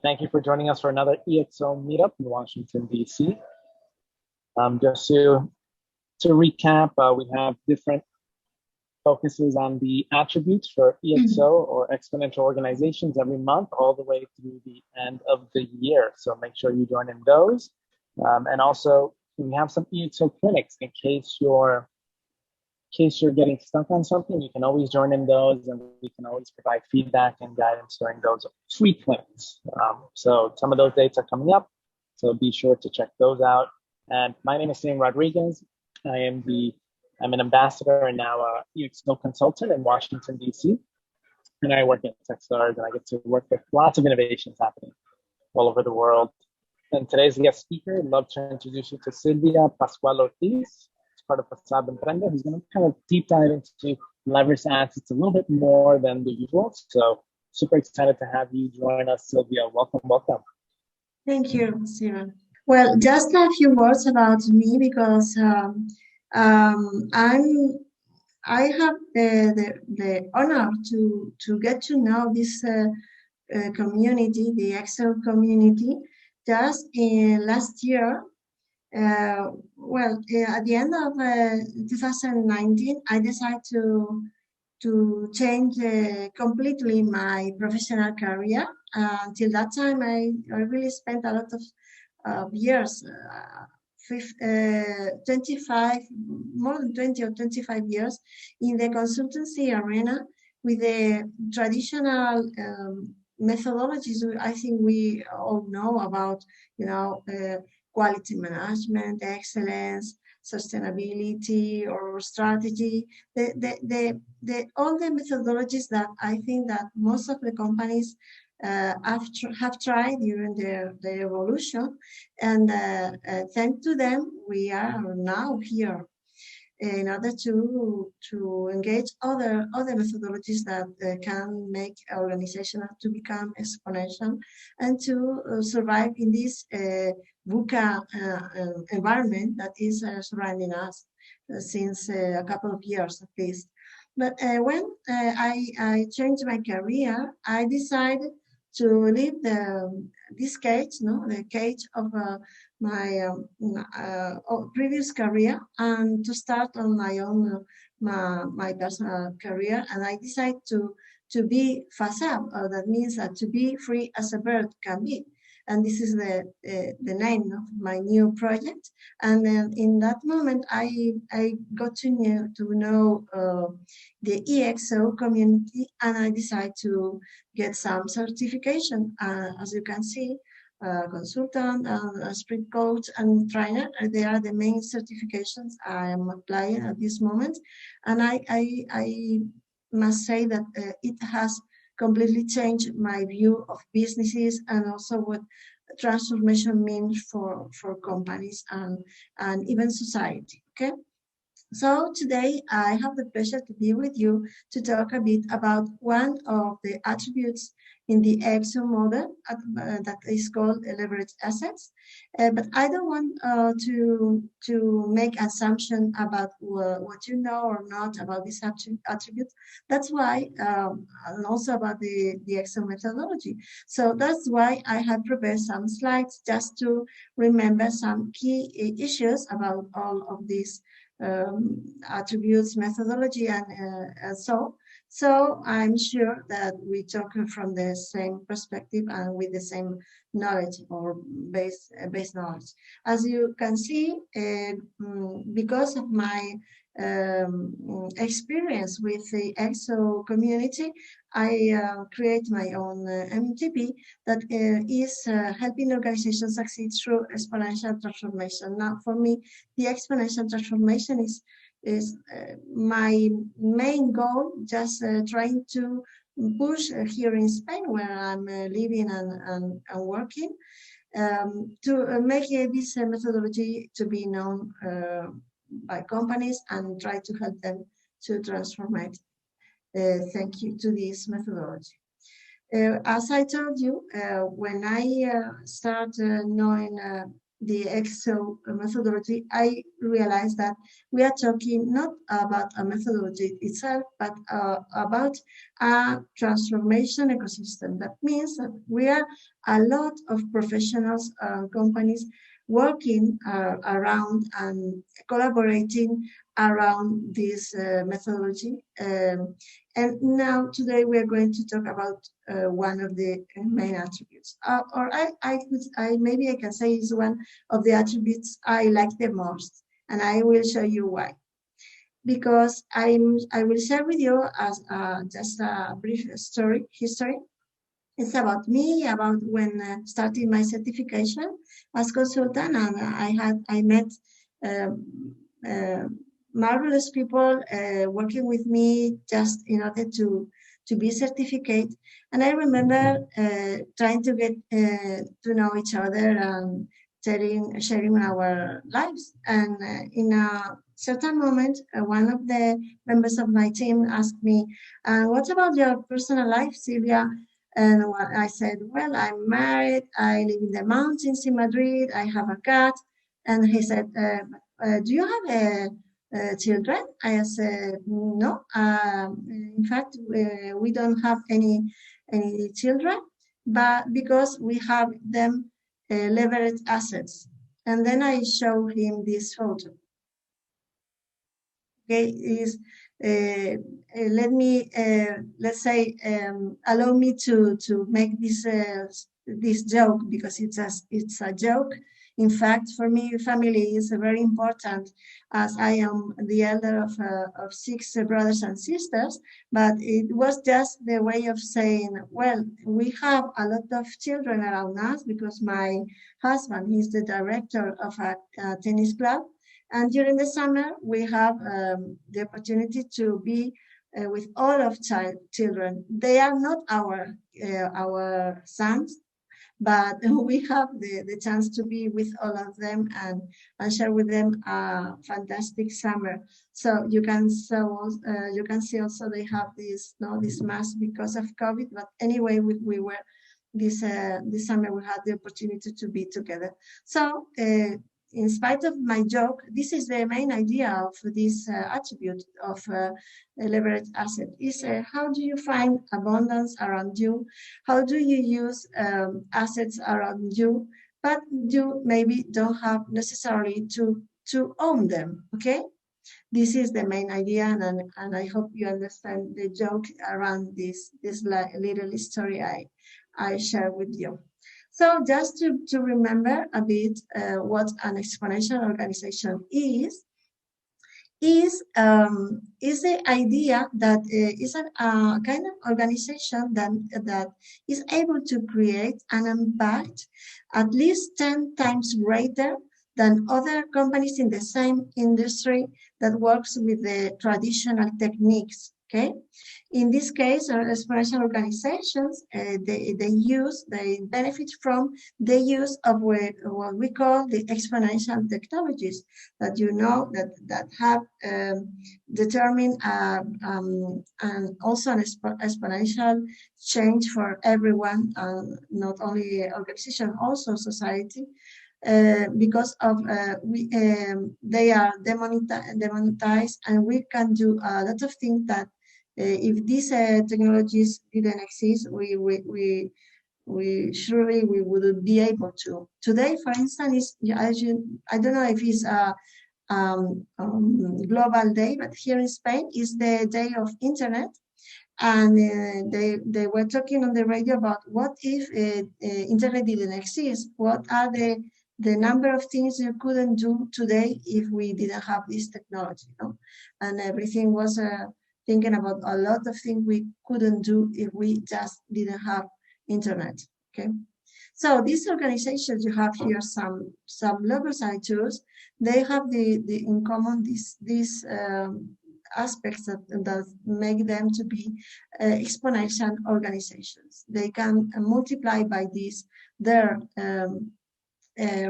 Thank you for joining us for another ExO meetup in Washington, D.C. Just to recap, we have different focuses on the attributes for ExO or Exponential Organizations every month, all the way through the end of the year. So make sure you join in those. And also, we have some ExO clinics in case you're getting stuck on something. You can always join in those, and we can always provide feedback and guidance during those free clinics. So some of those dates are coming up, so be sure to check those out. And my name is Sam Rodriguez. I'm an ambassador and now a ExO consultant in Washington, D.C. And I work at Techstars, and I get to work with lots of innovations happening all over the world. And today's guest speaker, I'd love to introduce you to Silvia Pascual Ortiz, part of Facade Emprende, who's going to kind of deep dive into leverage assets a little bit more than the usual. So super excited to have you join us, Silvia. Welcome. Thank you, Steven. Well, just a few words about me, because I have the honor to get to know this community, the ExO community, just last year. At the end of 2019, I decided to change completely my professional career. Until that time, I really spent a lot of years, more than 20 or 25 years in the consultancy arena with the traditional methodologies. I think we all know about, quality management, excellence, sustainability, or strategy. All the methodologies that I think that most of the companies have tried during their evolution, and thanks to them, we are now here in order to engage other methodologies that can make organizations to become exponential and to survive in this VUCA environment that is surrounding us since a couple of years at least. But when I changed my career, I decided to leave this cage, the cage of my previous career, and to start on my own my personal career. And I decided to be facade. That means that to be free as a bird can be. And this is the name of my new project. And then in that moment, I got to know the ExO community, and I decided to get some certification. As you can see, consultant, sprint coach, and trainer. They are the main certifications I am applying at this moment. And I must say that it has completely changed my view of businesses and also what transformation means for companies and even society. Okay. So today I have the pleasure to be with you to talk a bit about one of the attributes in the ExO model that is called leverage assets. But I don't want to make assumption about what you know or not about this attribute. That's why, and also about the ExO methodology. So that's why I have prepared some slides just to remember some key issues about all of these attributes, methodology, and so I'm sure that we talk from the same perspective and with the same knowledge or base knowledge. As you can see, because of my experience with the ExO community, I create my own MTP that is helping organizations succeed through exponential transformation. Now, for me, the exponential transformation is my main goal, just trying to push here in Spain, where I'm living and working, to make this methodology to be known by companies and try to help them to transform it. Thank you to this methodology. As I told you, when I start knowing the ExO methodology, I realized that we are talking not about a methodology itself, but about a transformation ecosystem. That means that we are a lot of professionals, companies working around and collaborating around this methodology. And now today we are going to talk about one of the main attributes, or maybe I can say is one of the attributes I like the most, and I will show you why. Because I will share with you as just a brief history. It's about me, about when starting my certification as consultant, and I met marvelous people working with me just in order to be certificate. And I remember trying to get to know each other and sharing our lives. And in a certain moment, one of the members of my team asked me, what about your personal life, Silvia? And I said, well, I'm married, I live in the mountains in Madrid, I have a cat. And he said, do you have children? I said, no. In fact, we don't have any children, but because we have them leveraged assets. And then I show him this photo. Okay, let me let's say allow me to make this joke, because it's a joke. In fact, for me, family is very important, as I am the elder of 6 brothers and sisters. But it was just the way of saying, well, we have a lot of children around us because my husband is the director of a tennis club. And during the summer, we have the opportunity to be with all of children. They are not our sons, but we have the chance to be with all of them and share with them a fantastic summer. So you can see also they have this mask because of COVID. But anyway, we were this summer we had the opportunity to be together. So. In spite of my joke, this is the main idea of this attribute of leverage asset is how do you find abundance around you? How do you use assets around you, but you maybe don't have necessarily to own them, okay? This is the main idea, and I hope you understand the joke around this little story I share with you. So just to remember a bit what an exponential organization is the idea that is a kind of organization that is able to create an impact at least 10 times greater than other companies in the same industry that works with the traditional techniques. Okay, in this case, exponential organizations they benefit from the use of what we call the exponential technologies that that have determined and also an exponential change for everyone, not only organization, also society. Because of they are demonetized, and we can do a lot of things that if these technologies didn't exist, we surely we wouldn't be able to. Today, for instance, I don't know if it's a global day, but here in Spain is the day of internet. And they were talking on the radio about what if internet didn't exist? What are the number of things you couldn't do today if we didn't have this technology, you know? And everything was thinking about a lot of things we couldn't do if we just didn't have internet, okay? So these organizations, you have here some logos I chose. They have in common these aspects that make them to be exponential organizations. They can multiply by this their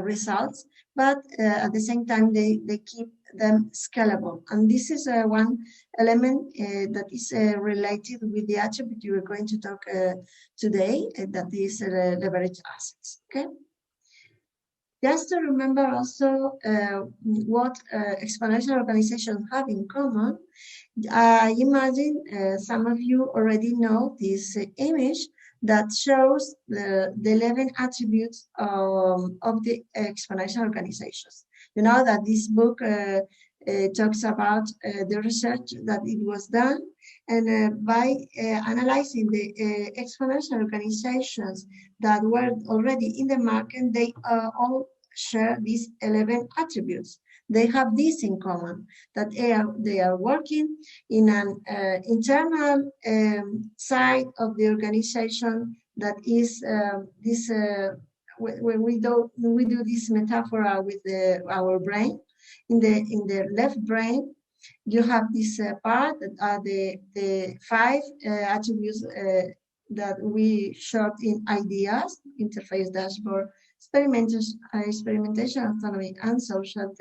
results, but at the same time they keep them scalable. And this is one element that is related with the attribute you are going to talk today, that is leverage assets. Okay. Just to remember also what exponential organizations have in common, I imagine some of you already know this image that shows the 11 attributes of the exponential organizations. You know that this book talks about the research that it was done, and by analyzing the exponential organizations that were already in the market, they all share these 11 attributes. They have this in common, that they are working in an internal side of the organization that is when we do this metaphor with our brain. In the left brain, you have this part that are the 5 attributes that we showed in ideas, interface, dashboard, experimentation, autonomy, and social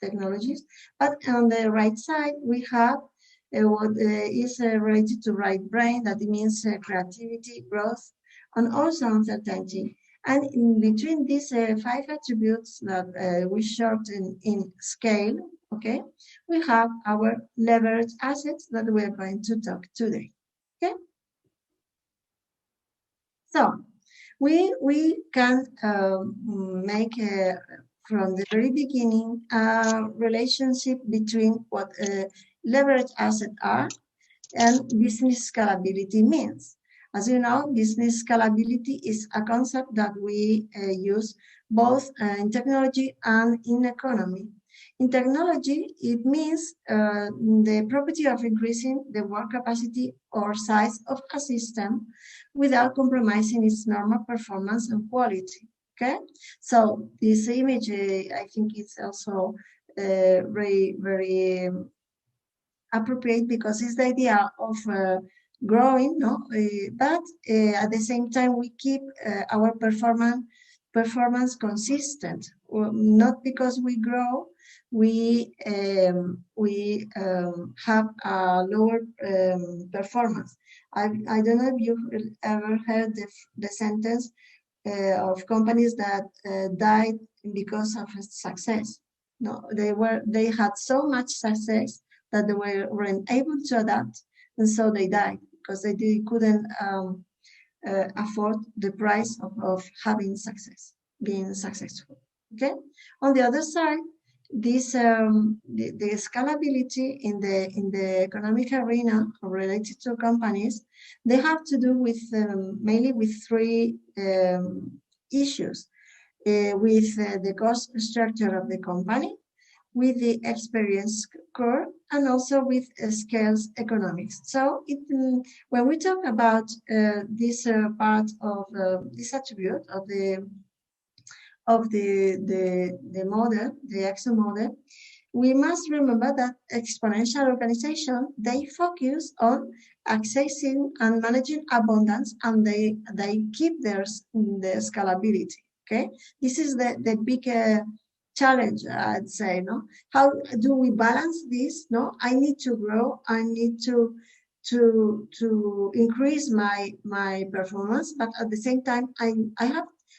technologies. But on the right side, we have what is related to right brain, that means creativity, growth, and also uncertainty. And in between these 5 attributes that we showed in scale, okay, we have our leverage assets that we're going to talk today, okay? So we can make from the very beginning a relationship between what leverage assets are and business scalability means. As you know, business scalability is a concept that we use both in technology and in economy. In technology, it means the property of increasing the work capacity or size of a system without compromising its normal performance and quality. Okay, so this image, I think, it's also very appropriate, because it's the idea of growing, no? But at the same time, we keep our performance consistent. Not because we grow, we have a lower performance. I don't know if you've ever heard the sentence of companies that died because of success. No, they had so much success that they weren't able to adapt, and so they died because they couldn't afford the price of having success, being successful. Okay. On the other side, this the scalability in the economic arena related to companies, they have to do with mainly with 3 issues: with the cost structure of the company, with the experience curve, and also with scales economics. So when we talk about this part of this attribute of the model, the ExO model, we must remember that exponential organizations, they focus on accessing and managing abundance, and they keep the scalability. Okay, this is the big challenge, I'd say. No, how do we balance this? No, I need to grow. I need to increase my performance, but at the same time,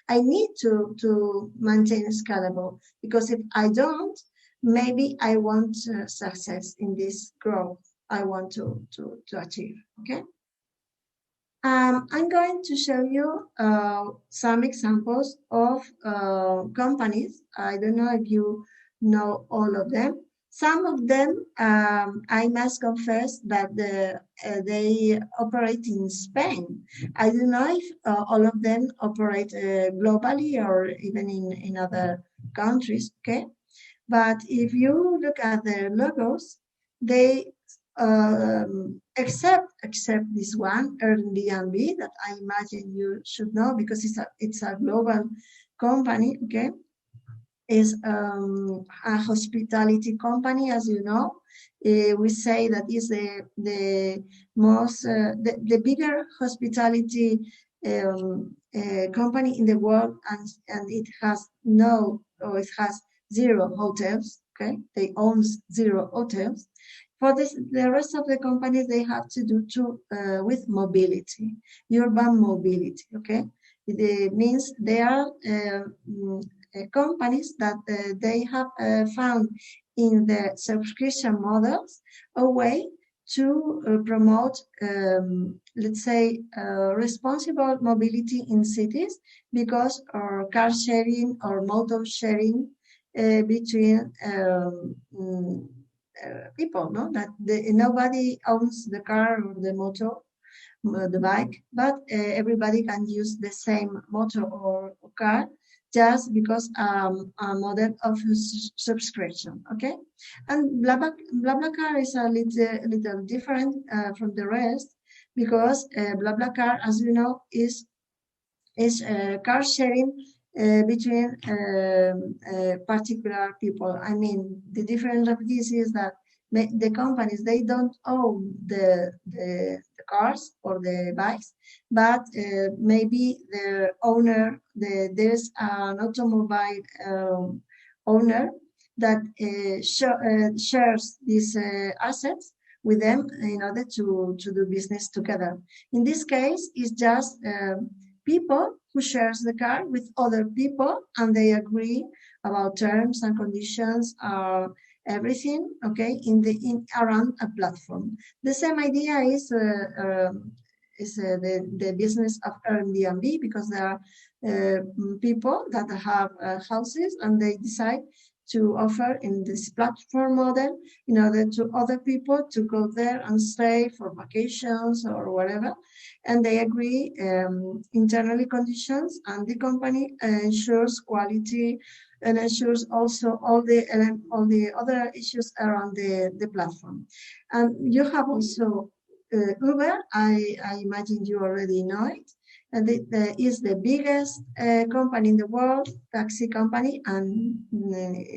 I need to maintain scalable, because if I don't, maybe I want success in this growth I want to achieve. Okay. I'm going to show you some examples of companies. I don't know if you know all of them. Some of them, I must confess that they operate in Spain. I don't know if all of them operate globally or even in other countries, okay? But if you look at their logos, they except this one, Airbnb, that I imagine you should know because it's a global company, okay? Is a hospitality company, as you know. We say that is the most the bigger hospitality company in the world, and it has zero hotels. Okay, they own 0 hotels. For the rest of the companies, they have to do with mobility, urban mobility. Okay, it means they are companies that they have found in the subscription models a way to promote, let's say, responsible mobility in cities, because car sharing or motor sharing between people, no? That nobody owns the car or the motor, the bike, but everybody can use the same motor or car just because a model of subscription, okay? And BlaBlaCar is a little different from the rest, because BlaBlaCar, as you know, is car sharing between particular people. I mean, the difference of this is that the companies, they don't own the cars or the bikes, but maybe the owner, there's an automobile owner that shares these assets with them in order to do business together. In this case, it's just people who shares the car with other people, and they agree about terms and conditions, everything, okay, in around a platform. The same idea is the business of Airbnb, because there are people that have houses, and they decide to offer in this platform model in order to other people to go there and stay for vacations or whatever. And they agree internally conditions, and the company ensures quality and ensures also all the other issues around the platform. And you have also Uber. I imagine you already know it. And it is the biggest company in the world, taxi company, and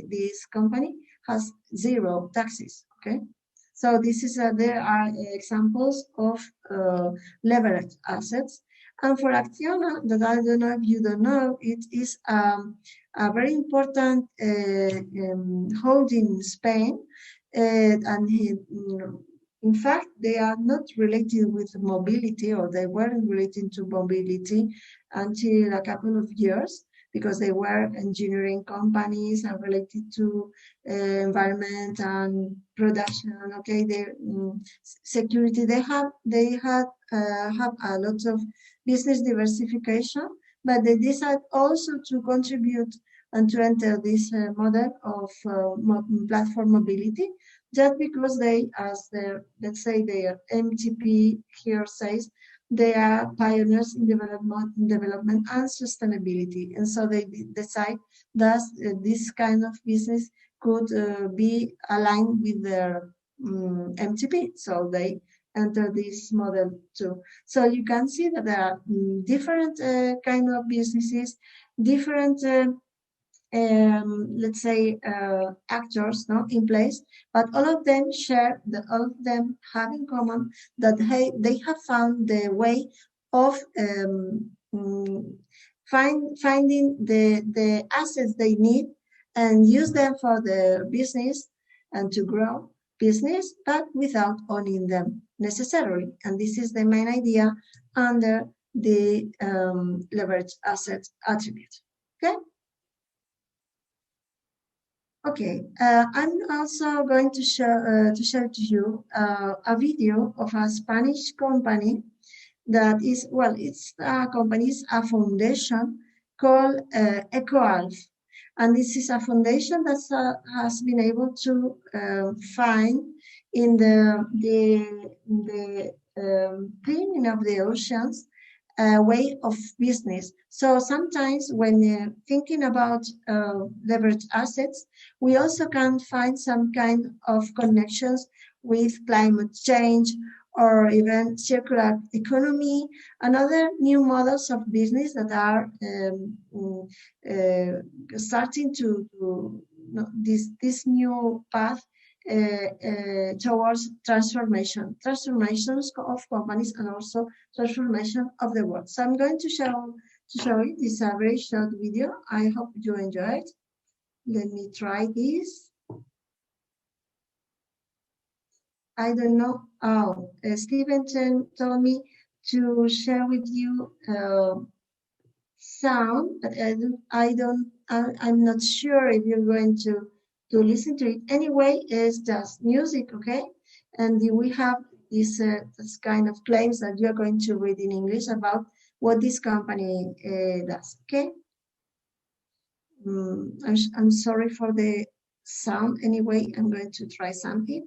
this company has 0 taxis, okay? So this is there are examples of leverage assets. And for Acciona, that I don't know if you don't know, it is a very important holding in Spain, and in fact, they are not related with mobility, or they weren't related to mobility until a couple of years, because they were engineering companies and related to environment and production. Okay, security. They had a lot of business diversification, but they decided also to contribute and to enter this model of platform mobility, just because they, as their, let's say, their MTP here says, they are pioneers in development and sustainability. And so they decide that this kind of business could be aligned with their MTP. So they enter this model too. So you can see that there are different kind of businesses, different let's say actors, no, in place, but all of them share, all of them have in common that they have found the way of finding the assets they need and use them for their business and to grow business, but without owning them necessarily. And this is the main idea under the leverage asset attribute. Okay. Okay, I'm also going to share to you a video of a Spanish company that is, well, it's a company, it's a foundation called EcoAlf. And this is a foundation that has been able to find in the cleaning of the oceans way of business. So sometimes when thinking about leveraged assets, we also can find some kind of connections with climate change or even circular economy and other new models of business that are starting to this new path towards transformations of companies and also transformation of the world. So I'm going to show it. It's a very short video. I hope you enjoy it. Let me try this. I don't know. Oh, Steven told me to share with you sound, but I'm not sure if you're going to listen to it. Anyway, it's just music, okay? And we have this kind of claims that you're going to read in English about what this company does, okay? I'm sorry for the sound. Anyway, I'm going to try something.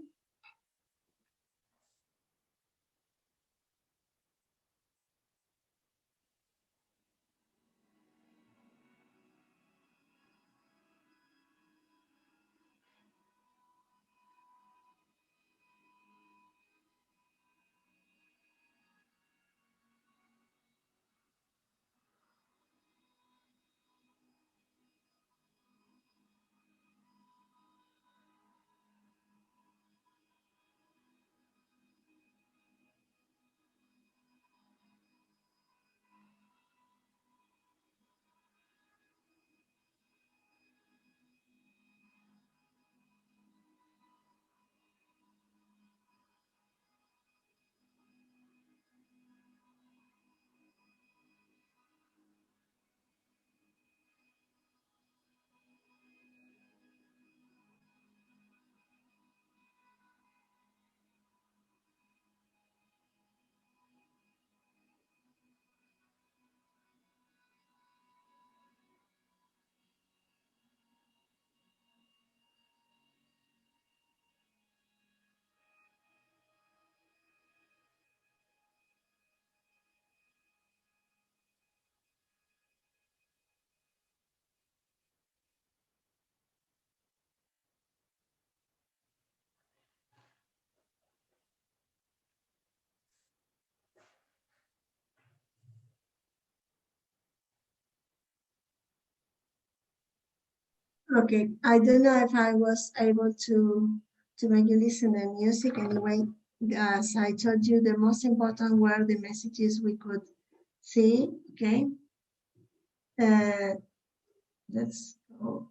Okay, I don't know if I was able to make you listen to music. Anyway, as I told you, the most important were the messages we could see. Okay, let's go.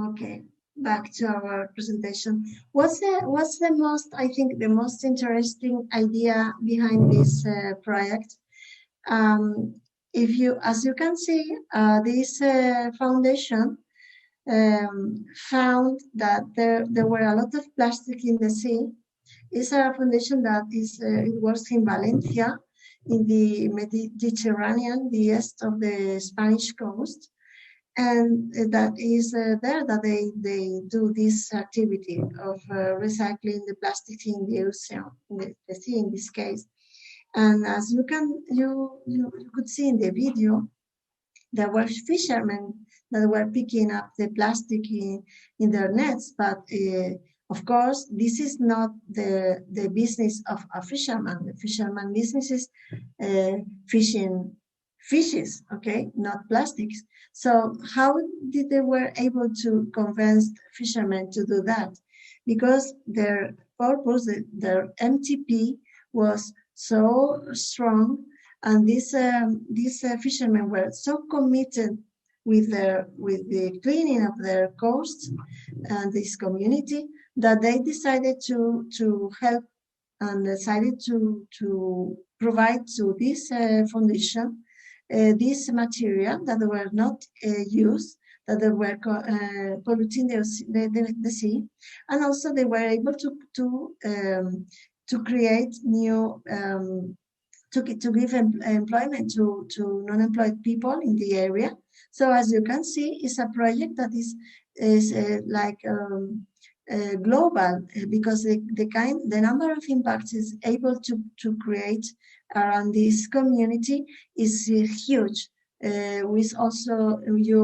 Okay, back to our presentation. What's the most, I think, the most interesting idea behind this project? If you, as you can see, this foundation found that there were a lot of plastic in the sea. It's a foundation that it works in Valencia, in the Mediterranean, the east of the Spanish coast, and that is there that they do this activity of recycling the plastic in the ocean, the sea in this case. And as you could see in the video, there were fishermen that were picking up the plastic in their nets, but of course, this is not the business of a fisherman. The fisherman business is fishing fishes, okay, not plastics. So how did they were able to convince fishermen to do that? Because their purpose, their MTP was so strong, and these fishermen were so committed with the cleaning of their coasts and this community that they decided to help and decided to provide to this foundation this material that were not used, that they were polluting the sea, and also they were able to create new to give employment to non-employed people in the area. So as you can see, it's a project that is like global, because the number of impacts is able to create around this community is huge. You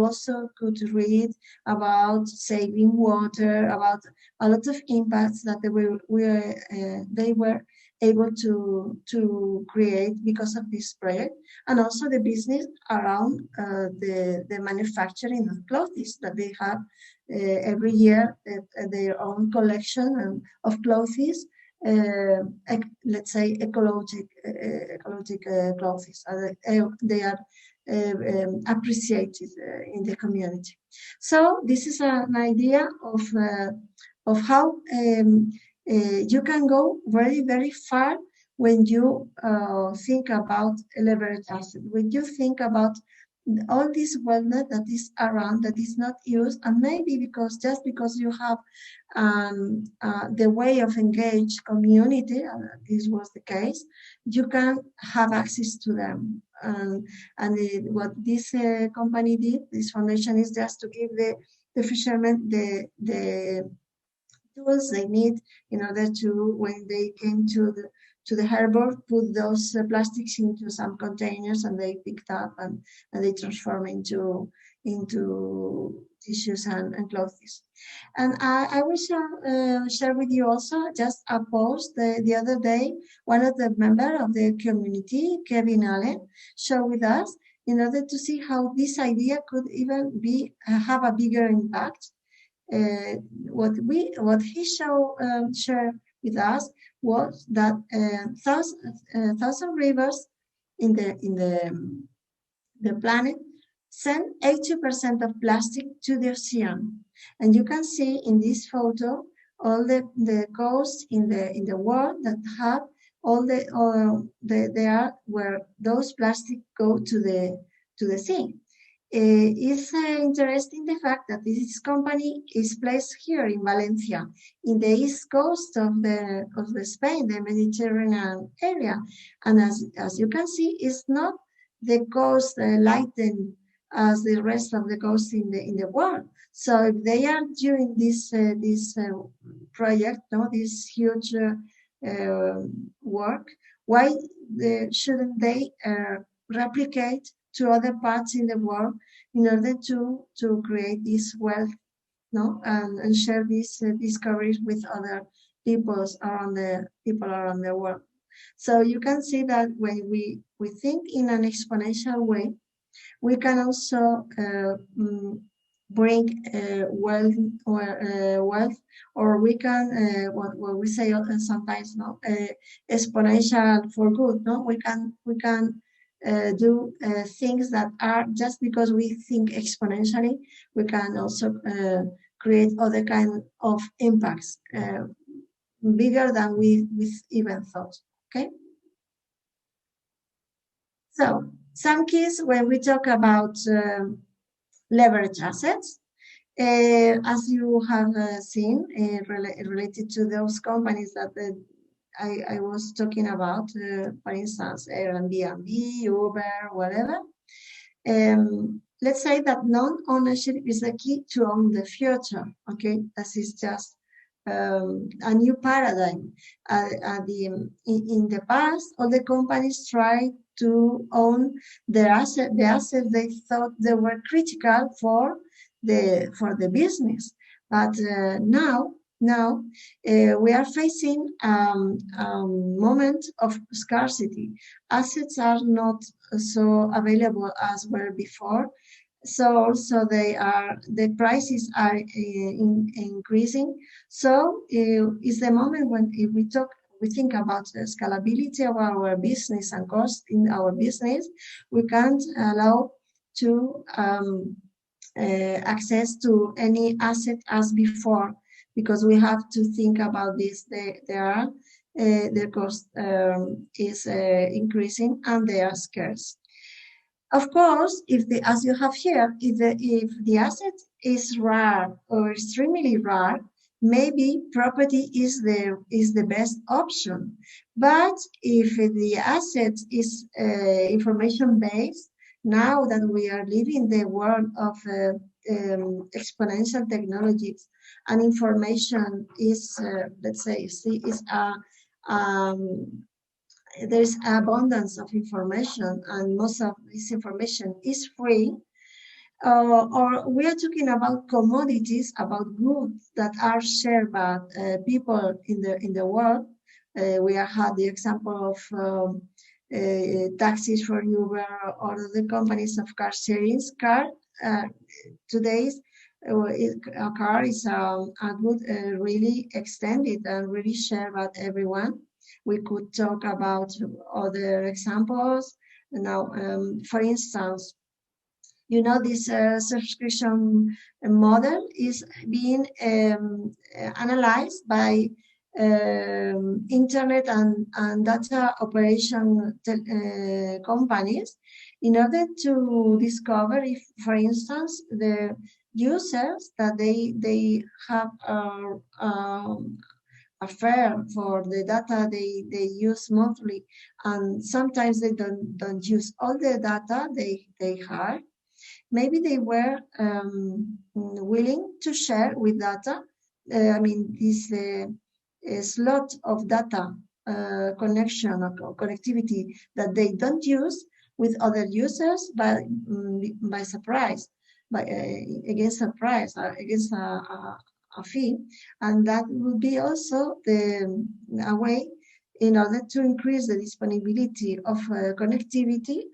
also could read about saving water, about a lot of impacts that they were able to create because of this project, and also the business around the manufacturing of clothes that they have every year, their own collection of clothes, let's say ecologic clothes. They are appreciated in the community. So this is an idea of how you can go very, very far when you think about leverage asset, when you think about all this wellness that is around, that is not used, and maybe just because you have the way of engage community, this was the case, you can have access to them. What this company did, this foundation, is just to give the fishermen the tools they need in order to, when they came to the harbor, put those plastics into some containers, and they picked up and they transform into tissues and clothes. And I will share with you also just a post the other day. One of the members of the community, Kevin Allen, shared with us in order to see how this idea could even have a bigger impact. What he shared with us was that thousand rivers in the planet send 80% of plastic to the ocean, and you can see in this photo all the coasts in the world that have all there where those plastic go to the sea. It's interesting the fact that this company is placed here in Valencia, in the east coast of the Spain, the Mediterranean area, and as you can see, it's not the coast lightened as the rest of the coast in the world. So if they are doing this project, this huge work, why shouldn't they replicate to other parts in the world in order to create this wealth, and share these discoveries with other people around the world? So you can see that when we think in an exponential way, we can also bring wealth, or we can what we say sometimes, exponential for good. We can do things that are, just because we think exponentially, we can also create other kind of impacts bigger than we even thought. Okay. So some keys when we talk about leverage assets, as you have seen, related to those companies that I was talking about, for instance, Airbnb, Uber, whatever. Let's say that non-ownership is the key to own the future. Okay, this is just a new paradigm. In the past, all the companies tried to own the assets they thought they were critical for the business, but now we are facing a moment of scarcity. Assets are not so available as were before, so also the prices are increasing. So it's the moment when we think about the scalability of our business and cost in our business. We can't allow to access to any asset as before, because we have to think about this. Their cost is increasing and they are scarce. Of course, as you have here, if the asset is rare or extremely rare, maybe property is the best option. But if the asset is information based, now that we are living the world of exponential technologies, and information is, let's say, there's abundance of information, and most of this information is free. Or we are talking about commodities, about goods that are shared by people in the world. We have had the example of taxis for Uber or the companies of car sharing. Today's a car is a good, really extended and really shared by everyone. We could talk about other examples. Now, for instance, this subscription model is being analyzed by internet and data operation companies in order to discover if, for instance, the users that they have a fare for the data they use monthly, and sometimes they don't use all the data they have. Maybe they were willing to share with data. I mean, this slot of data connection or connectivity that they don't use with other users by surprise, against a price, against a fee, and that would be also a way in order to increase the disponibility of connectivity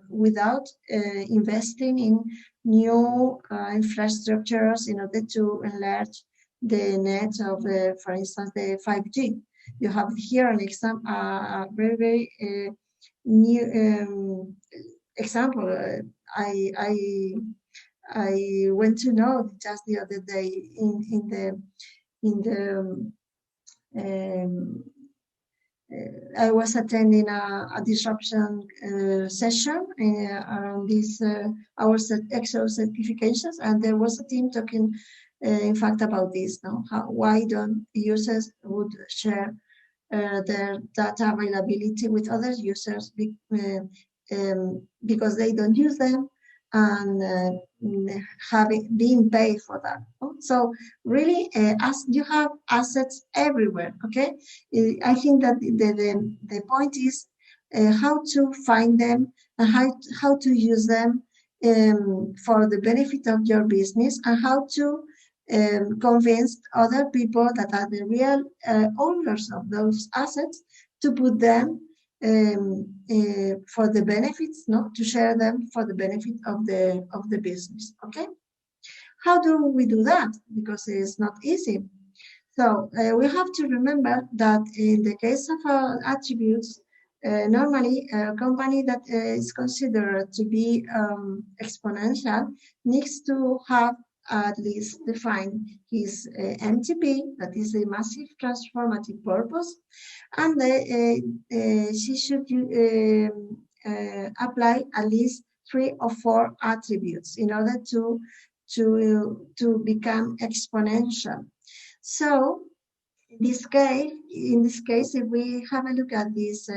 without investing in new infrastructures in order to enlarge the net of, for instance, the 5G. You have here an example, a very new example. I went to know just the other day I was attending a disruption session around this our ExO certifications, and there was a team talking, in fact, about this. No, why don't users would share their data availability with other users because they don't use them and being paid for that. So really, as you have assets everywhere, okay? I think that the point is how to find them and how to use them for the benefit of your business, and how to convince other people that are the real owners of those assets to put them for the benefits, no, to share them for the benefit of the business. Okay, how do we do that? Because it's not easy. So we have to remember that in the case of attributes, normally a company that is considered to be exponential needs to have at least define his MTP, that is a massive transformative purpose, and she should apply at least 3 or 4 attributes in order to become exponential. So in this case, if we have a look at this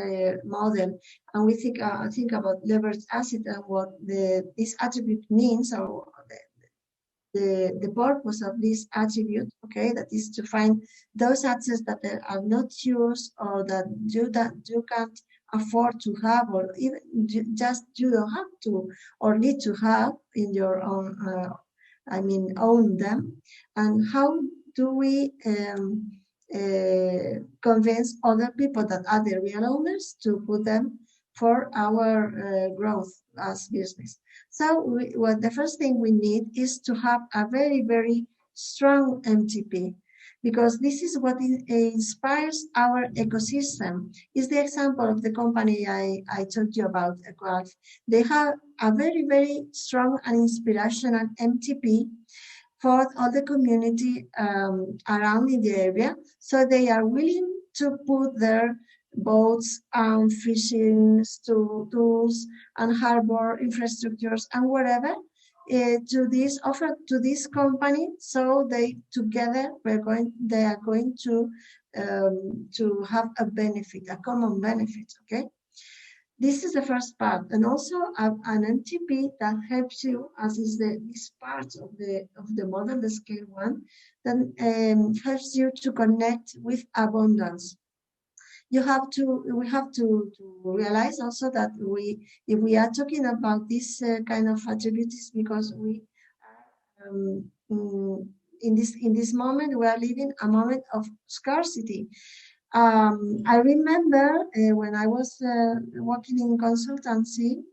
model and we think about leveraged asset and what this attribute means, or the purpose of this attribute, okay, that is to find those assets that are not used or that you can't afford to have, or even just you don't have to or need to have in your own, own them. And how do we convince other people that are the real owners to put them for our growth as business? So the first thing we need is to have a very, very strong MTP, because this is what inspires our ecosystem. Is the example of the company I told you about, Equalf. They have a very, very strong and inspirational MTP for all the community around in the area. So they are willing to put their boats and fishing tools and harbor infrastructures and whatever to this company. So they together they are going to have a benefit, a common benefit. Okay. This is the first part, and also an MTP that helps you, as is this part of the model, the scale 1, that helps you to connect with abundance. We have to realize also that if we are talking about this kind of attributes, because we in this moment we are living a moment of scarcity. I remember when I was working in consultancy,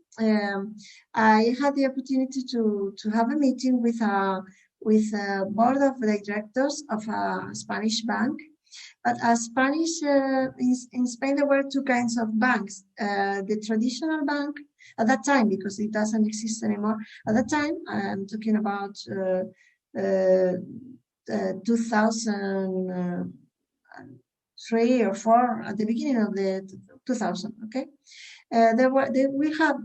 I had the opportunity to have a meeting with a board of directors of a Spanish bank. But in Spain, there were 2 kinds of banks. The traditional bank at that time, because it doesn't exist anymore. At that time, I'm talking about 2003 or 4, at the beginning of the 2000, okay? we had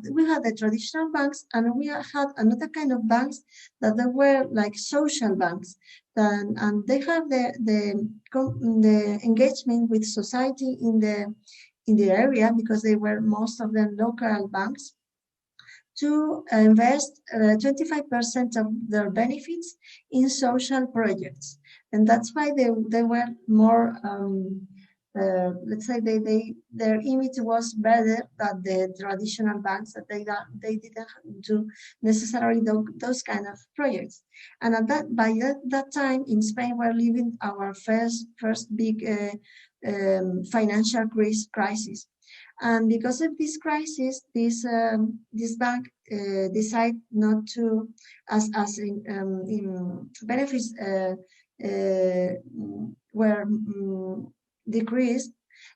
the traditional banks, and we had another kind of banks that they were like social banks, and they have the engagement with society in the area, because they were most of them local banks, to invest 25% of their benefits in social projects. And that's why they were more, let's say their image was better than the traditional banks, that they didn't do necessarily those kind of projects. And by that time in Spain, we're living our first big financial crisis. And because of this crisis, this bank decided not to, as in benefits were decreased,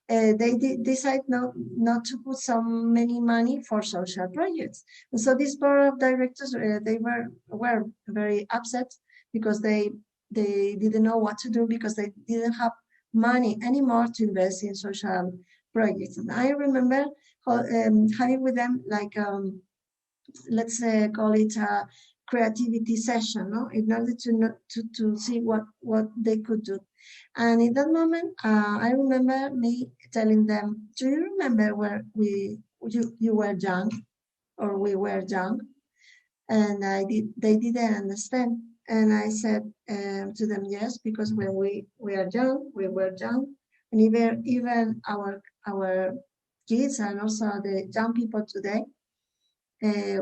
they decide not to put so many money for social projects. And so this board of directors, they were very upset, because they didn't know what to do, because they didn't have money anymore to invest in social projects. And I remember having with them like let's call it a creativity session, no, in order to see what they could do. And in that moment, I remember me telling them, "Do you remember where you were young, or we were young?" And they didn't understand. And I said to them, "Yes, because when we were young, and even our kids, and also the young people today,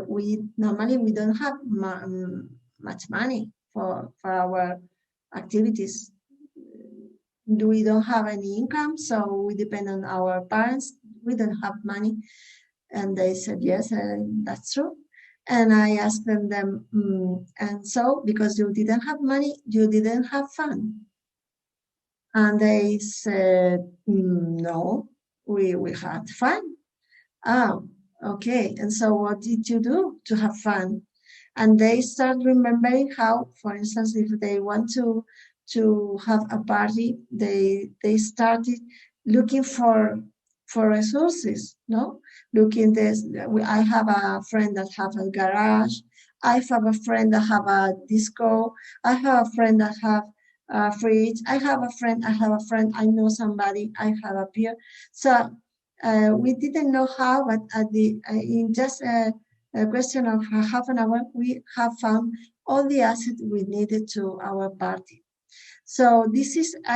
we don't have much money for our activities. We don't have any income, so we depend on our parents. We don't have money." And they said, "Yes, that's true." And I asked them, "And so, because you didn't have money, you didn't have fun?" And they said, "No, we had fun." "Oh, okay. And so what did you do to have fun?" And they start remembering how, for instance, if they want to have a party, they started looking for resources, no? Looking this, I have a friend that have a garage. I have a friend that have a disco. I have a friend that have a fridge. I have a friend. I know somebody. I have a peer. So we didn't know how, but in just a question of half an hour, we have found all the assets we needed to our party. So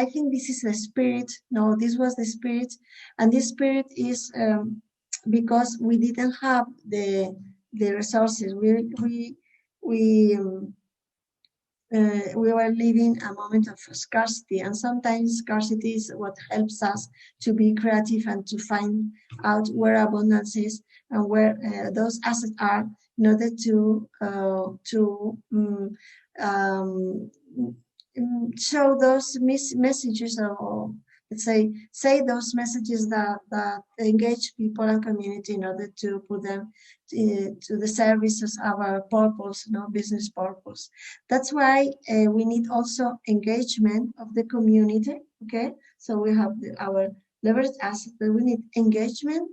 I think this is the spirit. No, this was the spirit, and this spirit is because we didn't have the resources. We were living a moment of scarcity, and sometimes scarcity is what helps us to be creative and to find out where abundance is and where those assets are, in order to show those messages, or let's say those messages that engage people and community, in order to put them to the service of our purpose, business purpose. That's why we need also engagement of the community. Okay, so we have our leverage asset, but we need engagement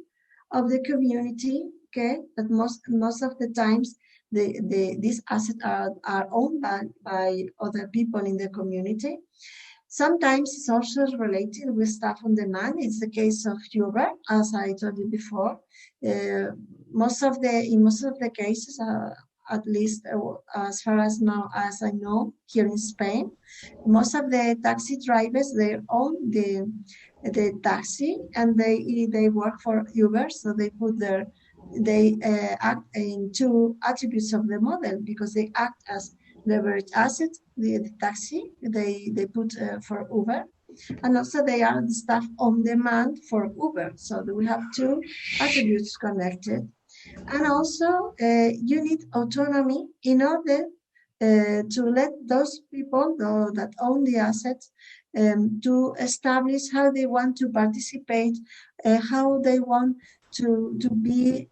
of the community. Okay, but most of the times these assets are owned by other people in the community. Sometimes it's also related with staff on demand. It's the case of Uber, as I told you before. In most of the cases, at least as far as now as I know, here in Spain, most of the taxi drivers, they own the taxi, and they work for Uber, so they act in two attributes of the model, because they act as leverage assets, the taxi they put for Uber, and also they are the staff on demand for Uber. So we have two attributes connected. And also you need autonomy in order to let those people that own the assets to establish how they want to participate, how they want to be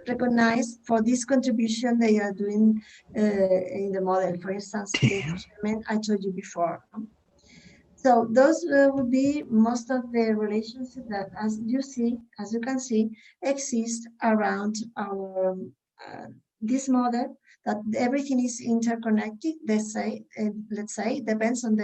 recognized for this contribution they are doing in the model. For instance, the engagement I told you before. So those would be most of the relationships that, as you can see, exist around our this model, that everything is interconnected. Let's say depends on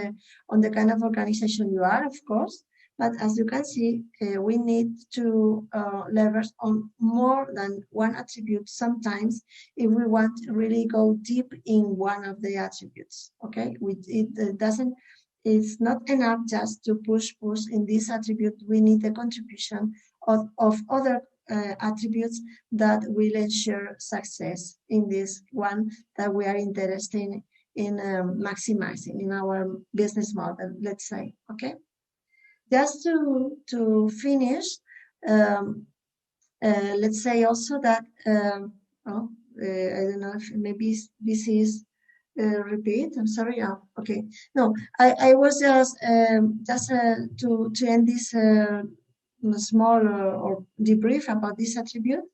the kind of organization you are, of course. But as you can see, we need to leverage on more than one attribute sometimes if we want to really go deep in one of the attributes. Okay, it's not enough just to push in this attribute. We need the contribution of other attributes that will ensure success in this one that we are interested in maximizing in our business model, let's say. Okay, just to finish, let's say also that I don't know if maybe this is repeat. I'm sorry. Oh, okay. No, I was just to end this small or debrief about this attribute.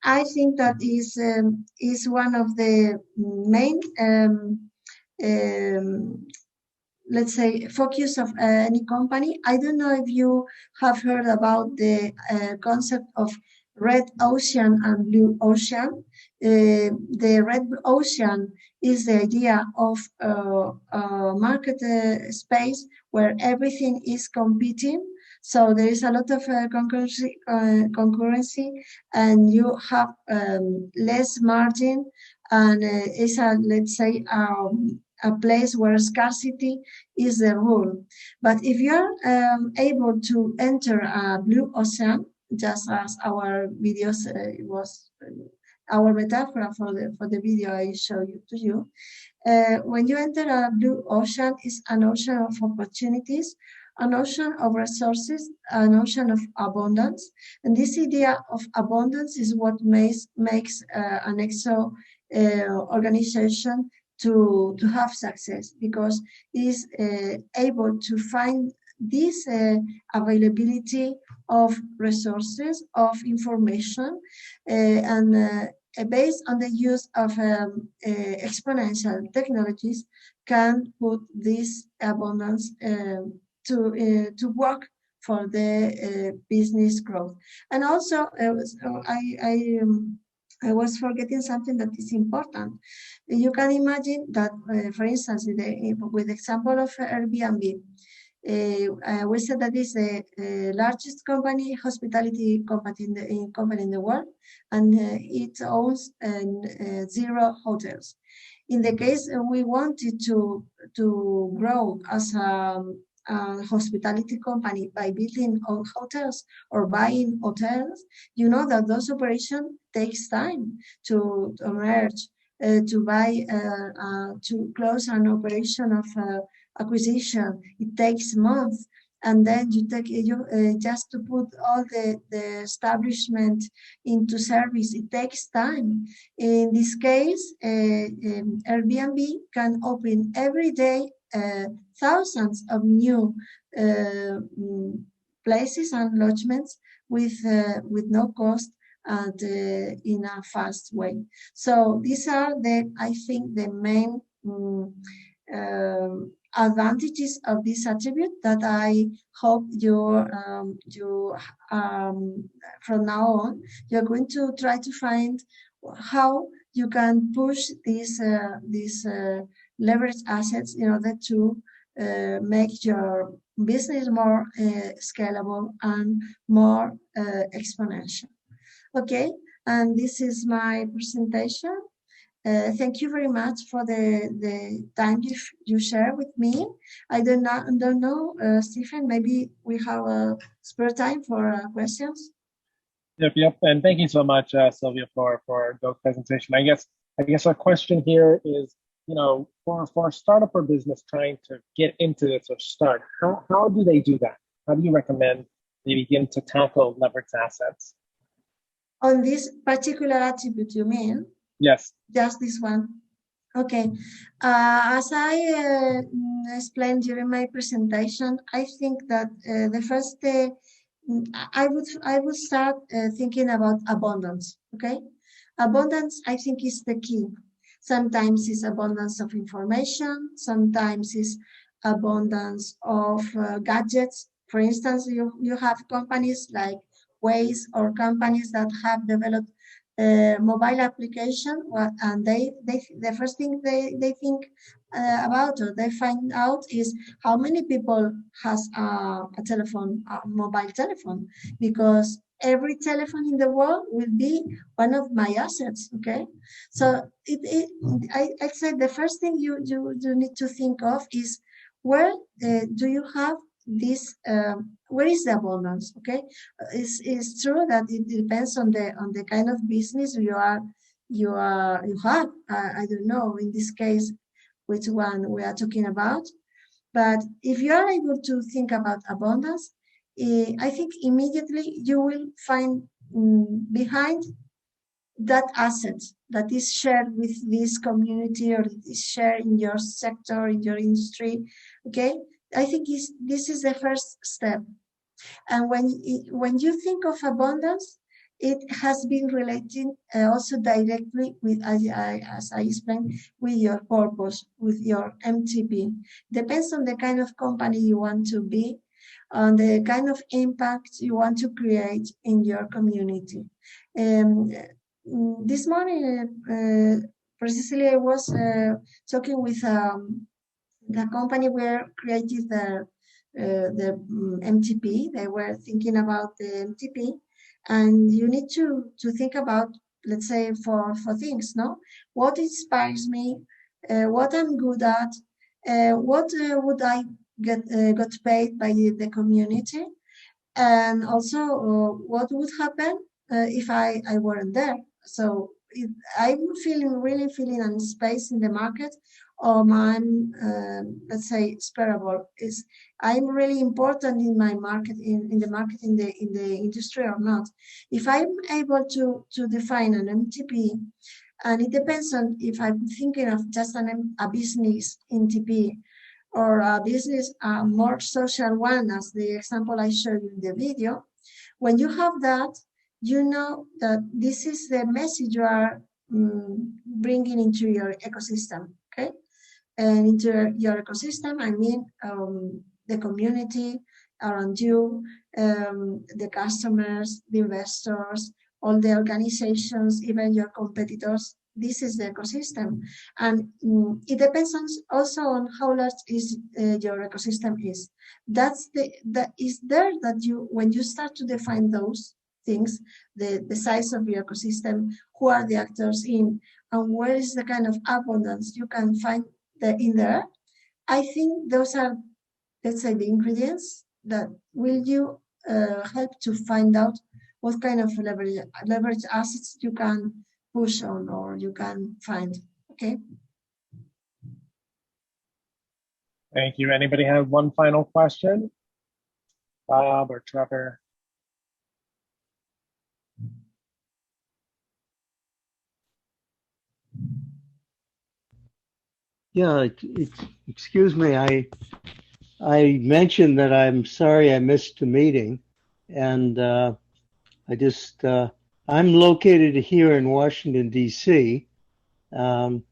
I think that is one of the main let's say focus of any company. I don't know if you have heard about the concept of red ocean and blue ocean. The red ocean is the idea of a market space where everything is competing. So there is a lot of concurrency, and you have less margin, and it's a, let's say, a place where scarcity is the rule. But if you're able to enter a blue ocean, just as our videos was our metaphor for the video I show you to you, when you enter a blue ocean, it's an ocean of opportunities, an ocean of resources, an ocean of abundance. And this idea of abundance is what makes an ExO organization to have success, because it is able to find this availability of resources, of information, and based on the use of exponential technologies, can put this abundance to work for the business growth. And also, I was forgetting something that is important. You can imagine that, for instance, with the example of Airbnb, we said that is the largest hospitality company in the world, and it owns 0 hotels. In the case we wanted to grow as a hospitality company by building hotels or buying hotels, you know that those operations takes time to merge, to buy, to close an operation of acquisition. It takes months, and then just to put all the establishment into service, it takes time. In this case, Airbnb can open every day thousands of new places and lodgements with no cost and in a fast way. So these are I think the main advantages of this attribute that I hope from now on you're going to try to find how you can push these leverage assets in order to make your business more scalable and more exponential. Okay, and this is my presentation. Thank you very much for the time you share with me. I don't know, Stephen, maybe we have a spare time for questions. Yep, and thank you so much, Sylvia, for the presentation. I guess our question here is, for a startup or business trying to get into this or start, how do they do that? How do you recommend they begin to tackle leveraged assets? On this particular attribute, you mean? Yes. Just this one. Okay. As I explained during my presentation, I think that the first I would start thinking about abundance. Okay, abundance I think is the key. Sometimes it's abundance of information. Sometimes it's abundance of gadgets. For instance, you have companies like Waze or companies that have developed mobile application, and the first thing they think about or they find out is how many people has a telephone, a mobile telephone, because every telephone in the world will be one of my assets. Okay, so I said the first thing you need to think of is where do you have this where is the abundance. Okay, it's true that it depends on the kind of business you have. I don't know in this case which one we are talking about, but if you are able to think about abundance, I think immediately you will find behind that asset that is shared with this community or is shared in your sector, in your industry. Okay, I think this is the first step. And when you think of abundance, it has been related also directly with, as I explained, with your purpose, with your MTP. Depends on the kind of company you want to be, on the kind of impact you want to create in your community. This morning, precisely, I was talking with the company where created the MTP. They were thinking about the MTP, and you need to think about, let's say, for things, no? What inspires me, what I'm good at, what would I got paid by the community, and also what would happen if I weren't there. So I'm really feeling a space in the market, or I'm let's say sparable. Is I'm really important in my market, in the market, in the industry or not. If I'm able to define an MTP, and it depends on if I'm thinking of just a business MTP or a business more social one, as the example I showed you in the video. When you have that, you know that this is the message you are bringing into your ecosystem, okay? And into your ecosystem, I mean the community around you, the customers, the investors, all the organizations, even your competitors. This is the ecosystem, and it depends also on how large is your ecosystem is. That is there that you, when you start to define those things, the size of your ecosystem, who are the actors in, and where is the kind of abundance you can find in there. I think those are, let's say, the ingredients that will you help to find out what kind of leverage assets you can push on or you can find. Okay. Thank you. Anybody have one final question? Bob or Trevor? Yeah, excuse me. I mentioned that I'm sorry I missed the meeting, and I'm located here in Washington, D.C. I'm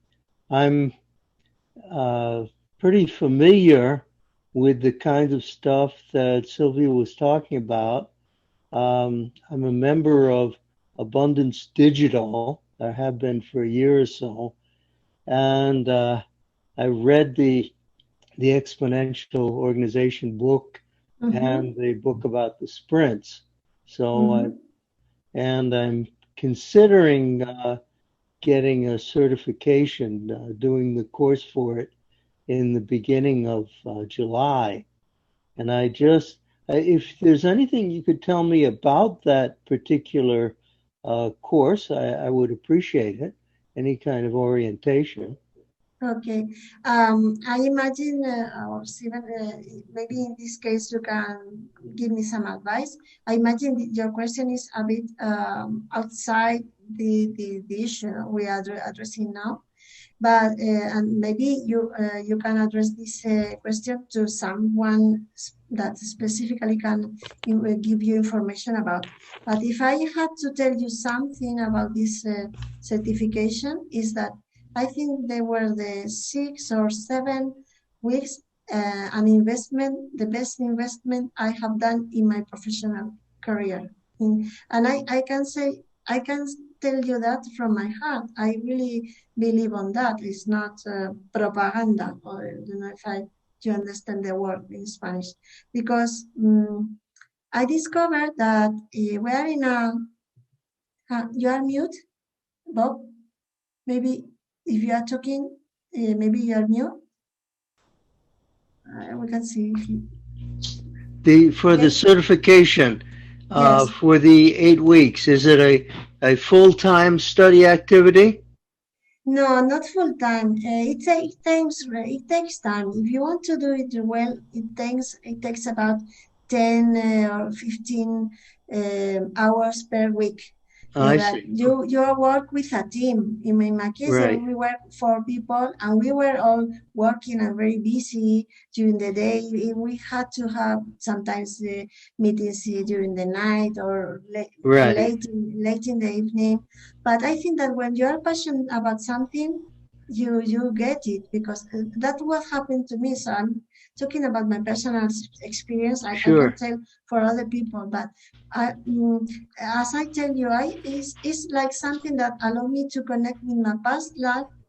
pretty familiar with the kinds of stuff that Sylvia was talking about. I'm a member of Abundance Digital. I have been for a year or so, and I read the Exponential Organization book and the book about the sprints. So I'm considering getting a certification, doing the course for it in the beginning of July. And if there's anything you could tell me about that particular course, I would appreciate it. Any kind of orientation. Okay. I imagine, or Steven, maybe in this case you can give me some advice. I imagine your question is a bit outside the issue we are addressing now, but and maybe you can address this question to someone that specifically can give you information about. But if I had to tell you something about this certification, is that I think they were the 6 or 7 weeks an investment, the best investment I have done in my professional career. And I can say, I can tell you that from my heart. I really believe on that. It's not propaganda, or I don't know if you understand the word in Spanish, because I discovered that we are in a, you are mute, Bob? Maybe if you are talking, maybe you are mute. We can see if you... For the certification, Yes. for the 8 weeks, is it a full-time study activity? No, not full time. It takes time. If you want to do it well, it takes about 10 or 15 hours per week. I But see. you work with a team. In my case, Right. we were 4 people, and we were all working and very busy during the day. We had to have sometimes meetings during the night or Right. late in the evening. But I think that when you are passionate about something, you get it, because that's what happened to me. So I'm talking about my personal experience. I Sure. can tell for other people, but as I tell you, it's like something that allowed me to connect with my past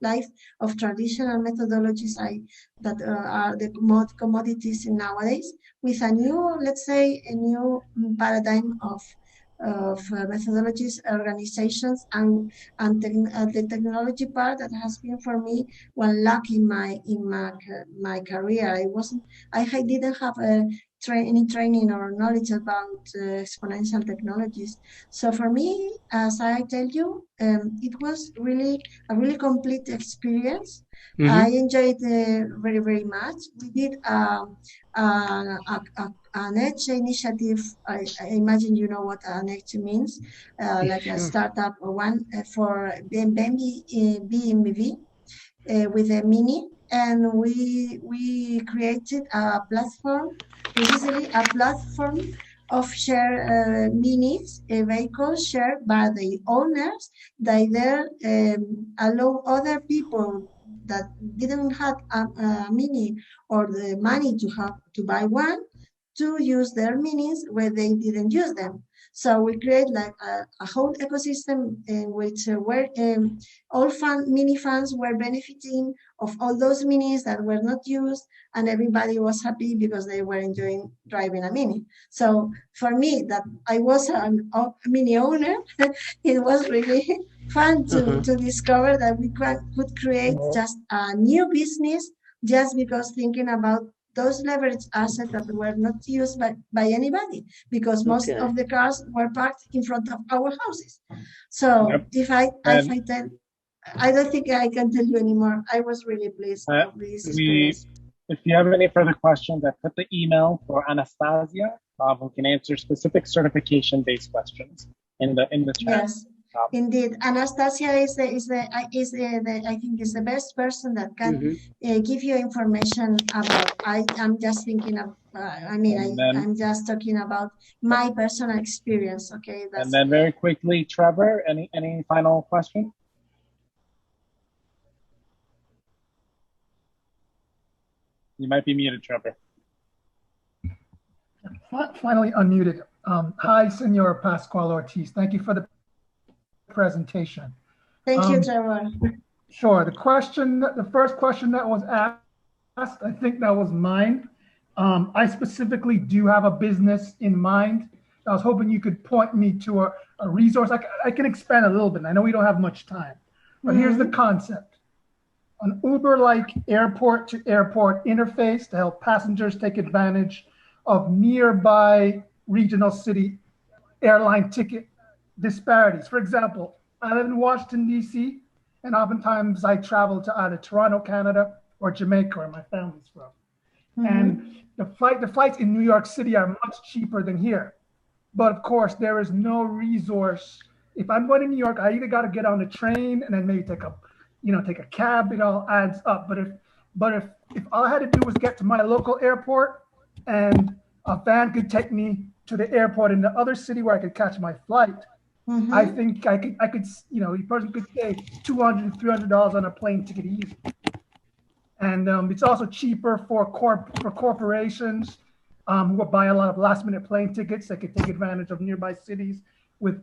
life of traditional methodologies that are the commodities in nowadays, with a new, let's say, a new paradigm of methodologies, organizations, and the technology part that has been for me one luck in my career. I didn't have any training or knowledge about exponential technologies. So for me, as I tell you, it was really a really complete experience. Mm-hmm. I enjoyed very, very much. We did an EdGE initiative. I imagine you know what an EdGE means, like Sure. a startup one for BMV with a mini, and we created a platform, precisely a platform of share minis, vehicles shared by the owners. They there allow other people that didn't have a mini or the money to buy one to use their minis where they didn't use them. So we create like a whole ecosystem in which all mini fans were benefiting of all those minis that were not used, and everybody was happy because they were enjoying driving a mini. So for me, that I was a mini owner, it was really fun to discover that we could create just a new business just because thinking about those leverage assets that were not used by anybody, because most of the cars were parked in front of our houses. So if I tell, I don't think I can tell you anymore. I was really pleased with this experience. If you have any further questions, I put the email for Anastasia, who can answer specific certification-based questions in the chat. Yes. Indeed, Anastasia is I think is the best person that can give you information about. I'm just thinking of. I'm just talking about my personal experience. Okay. And then very quickly, Trevor, any final question? You might be muted, Trevor. Finally unmuted. Hi, Senor Pascual Ortiz. Thank you for the presentation. Thank you, Trevor. Sure. The first question that was asked, I think that was mine. I specifically do have a business in mind. I was hoping you could point me to a resource. I can expand a little bit. I know we don't have much time, but here's the concept. An Uber-like airport-to-airport interface to help passengers take advantage of nearby regional city airline ticket disparities. For example, I live in Washington, D.C., and oftentimes I travel to either Toronto, Canada, or Jamaica, where my family's from. And the flights in New York City are much cheaper than here. But of course, there is no resource. If I'm going to New York, I either got to get on a train and then maybe take a cab. It all adds up. But if all I had to do was get to my local airport and a van could take me to the airport in the other city where I could catch my flight, I think I could a person could save $200, $300 on a plane ticket easy. And it's also cheaper for corporations who buy a lot of last-minute plane tickets that can take advantage of nearby cities. With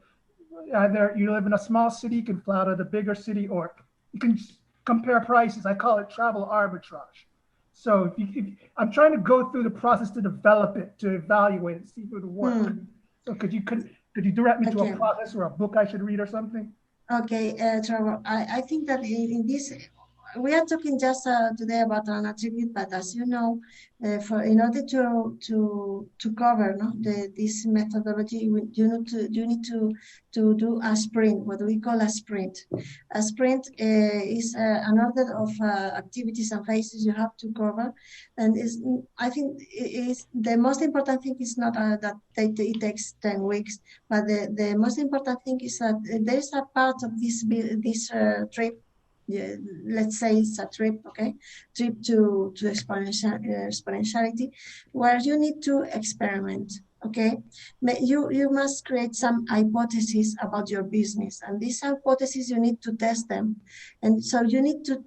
either you live in a small city, you can fly out of the bigger city, or you can compare prices. I call it travel arbitrage. So I'm trying to go through the process to develop it, to evaluate it, see if it would work. So could you direct me to a process or a book I should read or something? Okay, Trevor, I think that in this, we are talking just today about an attribute, but as you know, in order to cover this methodology, you need to do a sprint, what we call a sprint. A sprint is an order of activities and phases you have to cover, and I think the most important thing is not that it takes 10 weeks, but the most important thing is that there is a part of this trip. Yeah, let's say it's a trip, okay? Trip to exponentiality, where you need to experiment, okay? You must create some hypotheses about your business, and these hypotheses you need to test them, and so you need to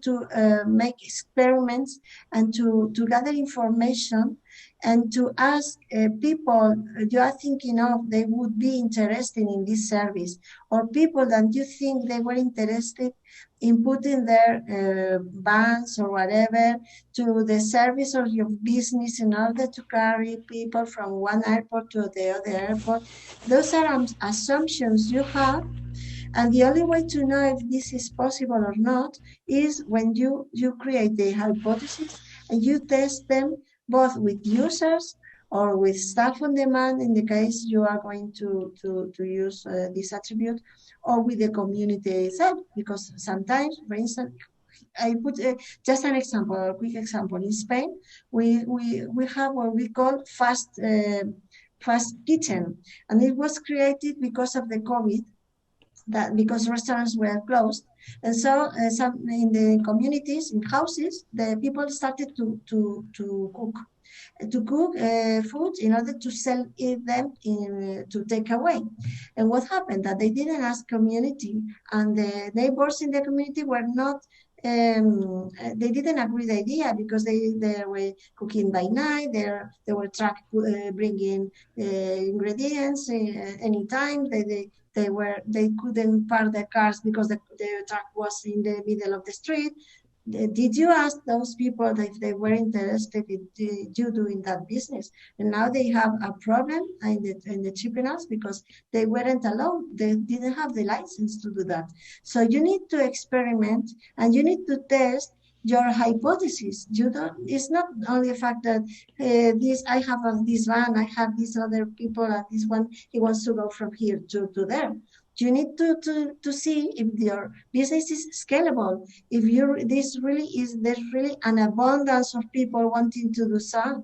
make experiments and to gather information and to ask people you are thinking of they would be interested in this service, or people that you think they were interested in putting their vans or whatever to the service of your business in order to carry people from one airport to the other airport. Those are assumptions you have, and the only way to know if this is possible or not is when you create the hypothesis and you test them both with users or with staff on demand in the case you are going to use this attribute, or with the community itself, because sometimes, for instance, I put just an example, a quick example. In Spain, we have what we call fast kitchen, and it was created because of the COVID, that because restaurants were closed, and so some in the communities, in houses, the people started to cook food in order to sell them to take away. And what happened? That they didn't ask community, and the neighbors in the community were not. They didn't agree the idea because they were cooking by night. They were bringing ingredients anytime. They couldn't park their cars because the truck was in the middle of the street. Did you ask those people if they were interested in you doing that business? And now they have a problem in the tribunals because they weren't allowed. They didn't have the license to do that. So you need to experiment and you need to test your hypothesis. It's not only a fact that I have this van, I have these other people, and this one he wants to go from here to there. You need to see if your business is scalable. If there's really an abundance of people wanting to do so.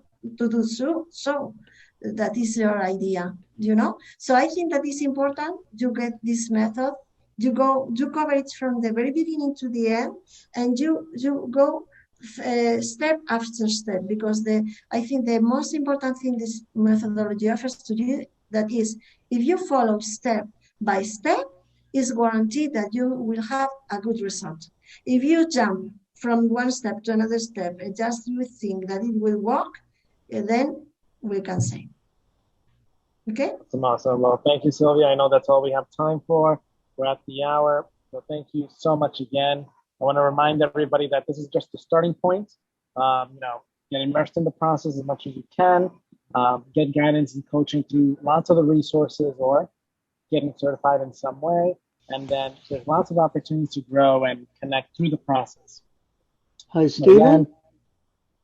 That is your idea, So I think that it's important you get this method. You cover it from the very beginning to the end, and you go step after step, because I think the most important thing this methodology offers to you, that is, if you follow step by step, is guaranteed that you will have a good result. If you jump from one step to another step and just you think that it will work, then we can say. Okay? Awesome. Well, thank you, Sylvia. I know that's all we have time for. We're at the hour. So thank you so much again. I want to remind everybody that this is just the starting point. Get immersed in the process as much as you can. Get guidance and coaching through lots of the resources, or getting certified in some way, and then there's lots of opportunities to grow and connect through the process. Hi, Stephen.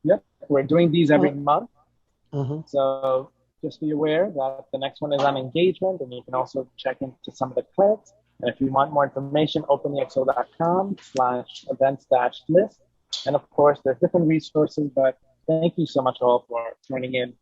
Yep, we're doing these every month. So just be aware that the next one is on engagement, and you can also check into some of the credits. And if you want more information, openexo.com/events-list. And of course, there's different resources, but thank you so much all for tuning in